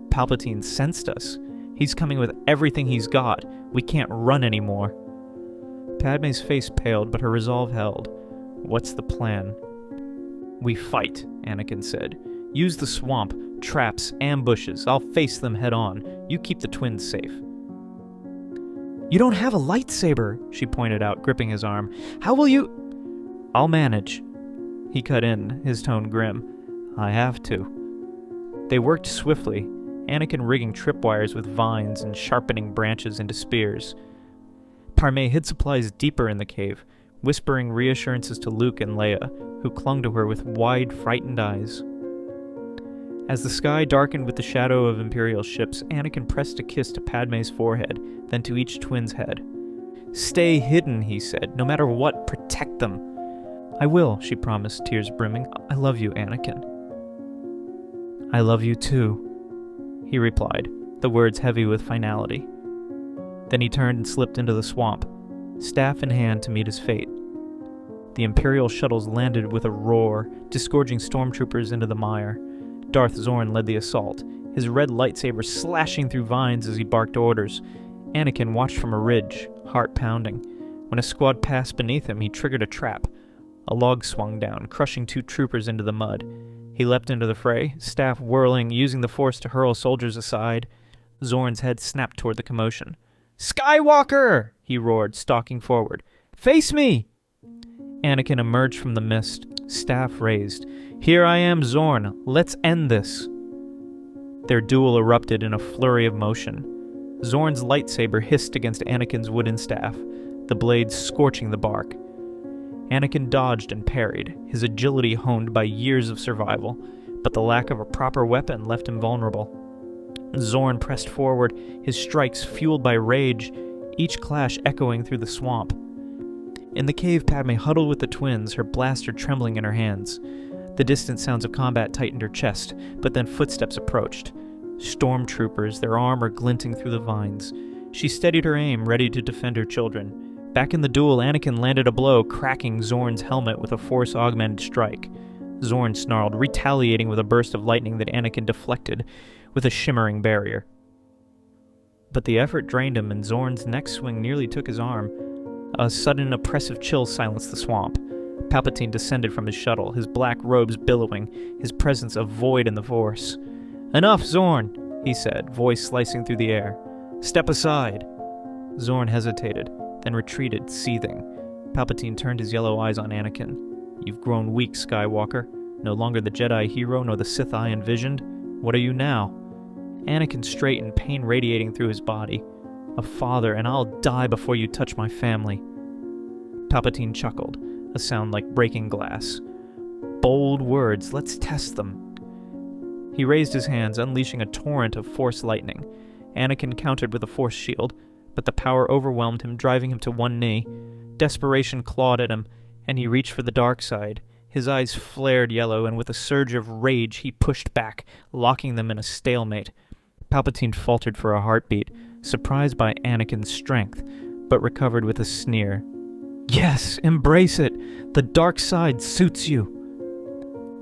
Palpatine sensed us. He's coming with everything he's got. We can't run anymore. Padme's face paled, but her resolve held. What's the plan? We fight, Anakin said. Use the swamp, traps, ambushes. I'll face them head on. You keep the twins safe. You don't have a lightsaber, she pointed out, gripping his arm. How will you... I'll manage. He cut in, his tone grim. I have to. They worked swiftly, Anakin rigging tripwires with vines and sharpening branches into spears. Padmé hid supplies deeper in the cave, whispering reassurances to Luke and Leia, who clung to her with wide, frightened eyes. As the sky darkened with the shadow of Imperial ships, Anakin pressed a kiss to Padmé's forehead, then to each twin's head. Stay hidden, he said. No matter what, protect them. I will, she promised, tears brimming. I love you, Anakin. I love you too, he replied, the words heavy with finality. Then he turned and slipped into the swamp, staff in hand to meet his fate. The Imperial shuttles landed with a roar, disgorging stormtroopers into the mire. Darth Zorn led the assault, his red lightsaber slashing through vines as he barked orders. Anakin watched from a ridge, heart pounding. When a squad passed beneath him, he triggered a trap. A log swung down, crushing 2 troopers into the mud. He leapt into the fray, staff whirling, using the Force to hurl soldiers aside. Zorn's head snapped toward the commotion. Skywalker! He roared, stalking forward. Face me! Anakin emerged from the mist, staff raised. Here I am, Zorn. Let's end this. Their duel erupted in a flurry of motion. Zorn's lightsaber hissed against Anakin's wooden staff, the blade scorching the bark. Anakin dodged and parried, his agility honed by years of survival, but the lack of a proper weapon left him vulnerable. Zorn pressed forward, his strikes fueled by rage, each clash echoing through the swamp. In the cave, Padme huddled with the twins, her blaster trembling in her hands. The distant sounds of combat tightened her chest, but then footsteps approached. Stormtroopers, their armor glinting through the vines. She steadied her aim, ready to defend her children. Back in the duel, Anakin landed a blow, cracking Zorn's helmet with a Force-augmented strike. Zorn snarled, retaliating with a burst of lightning that Anakin deflected with a shimmering barrier. But the effort drained him, and Zorn's next swing nearly took his arm. A sudden, oppressive chill silenced the swamp. Palpatine descended from his shuttle, his black robes billowing, his presence a void in the Force. "Enough, Zorn," he said, voice slicing through the air. "Step aside." Zorn hesitated, then retreated, seething. Palpatine turned his yellow eyes on Anakin. "You've grown weak, Skywalker. No longer the Jedi hero nor the Sith I envisioned. What are you now?" Anakin straightened, pain radiating through his body. "A father, and I'll die before you touch my family." Palpatine chuckled, a sound like breaking glass. "Bold words, let's test them." He raised his hands, unleashing a torrent of Force lightning. Anakin countered with a Force shield, but the power overwhelmed him, driving him to one knee. Desperation clawed at him, and he reached for the dark side. His eyes flared yellow, and with a surge of rage he pushed back, locking them in a stalemate. Palpatine faltered for a heartbeat, surprised by Anakin's strength, but recovered with a sneer. "Yes, embrace it! The dark side suits you!"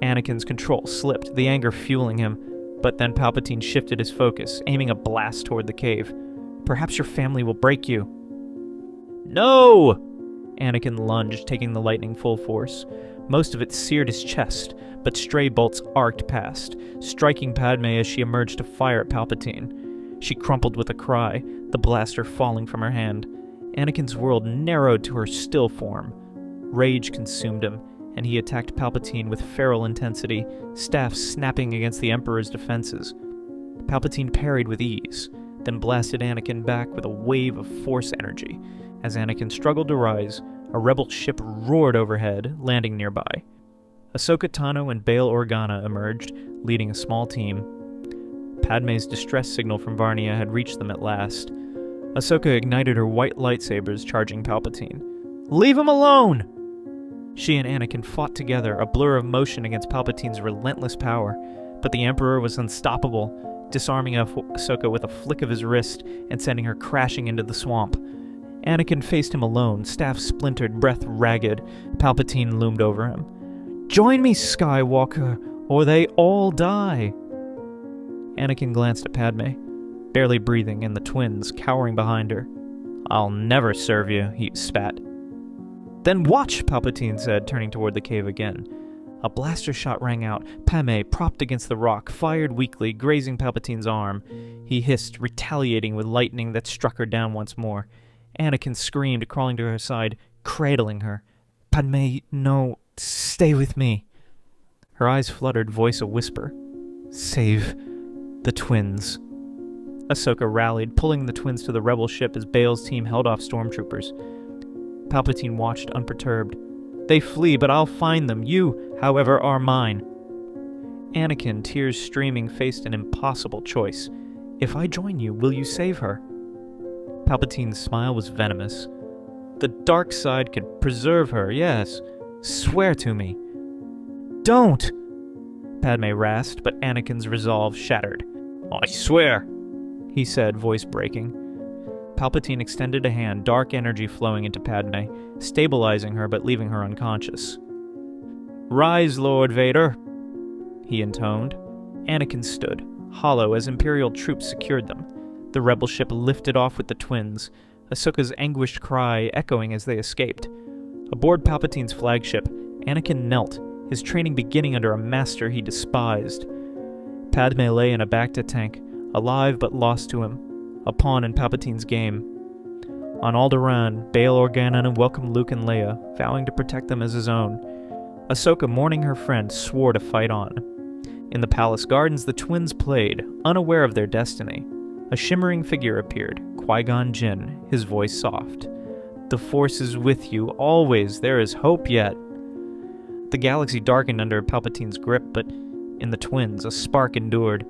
Anakin's control slipped, the anger fueling him, but then Palpatine shifted his focus, aiming a blast toward the cave. "Perhaps your family will break you." "No!" Anakin lunged, taking the lightning full force. Most of it seared his chest, but stray bolts arced past, striking Padme as she emerged to fire at Palpatine. She crumpled with a cry, the blaster falling from her hand. Anakin's world narrowed to her still form. Rage consumed him, and he attacked Palpatine with feral intensity, staff snapping against the Emperor's defenses. Palpatine parried with ease, then blasted Anakin back with a wave of Force energy. As Anakin struggled to rise, a rebel ship roared overhead, landing nearby. Ahsoka Tano and Bail Organa emerged, leading a small team. Padme's distress signal from Varnia had reached them at last. Ahsoka ignited her white lightsabers, charging Palpatine. "Leave him alone!" She and Anakin fought together, a blur of motion against Palpatine's relentless power, but the Emperor was unstoppable, disarming Ahsoka with a flick of his wrist and sending her crashing into the swamp. Anakin faced him alone, staff splintered, breath ragged. Palpatine loomed over him. "Join me, Skywalker, or they all die!" Anakin glanced at Padme, barely breathing, and the twins cowering behind her. "I'll never serve you," he spat. "Then watch," Palpatine said, turning toward the cave again. A blaster shot rang out. Padme, propped against the rock, fired weakly, grazing Palpatine's arm. He hissed, retaliating with lightning that struck her down once more. Anakin screamed, crawling to her side, cradling her. "Padme, no, stay with me." Her eyes fluttered, voice a whisper. "Save the twins." Ahsoka rallied, pulling the twins to the rebel ship as Bail's team held off stormtroopers. Palpatine watched, unperturbed. "They flee, but I'll find them. You, however, are mine." Anakin, tears streaming, faced an impossible choice. "If I join you, will you save her?" Palpatine's smile was venomous. "The dark side can preserve her, yes. Swear to me." "Don't!" Padme rasped, but Anakin's resolve shattered. "I swear," he said, voice breaking. Palpatine extended a hand, dark energy flowing into Padme, stabilizing her but leaving her unconscious. "Rise, Lord Vader," he intoned. Anakin stood, hollow as Imperial troops secured them. The rebel ship lifted off with the twins, Ahsoka's anguished cry echoing as they escaped. Aboard Palpatine's flagship, Anakin knelt, his training beginning under a master he despised. Padme lay in a Bacta tank, alive but lost to him, a pawn in Palpatine's game. On Alderaan, Bail Organa welcomed Luke and Leia, vowing to protect them as his own. Ahsoka, mourning her friend, swore to fight on. In the palace gardens, the twins played, unaware of their destiny. A shimmering figure appeared, Qui-Gon Jinn, his voice soft. The Force is with you, always. There is hope yet. The galaxy darkened under Palpatine's grip, but in the twins, a spark endured.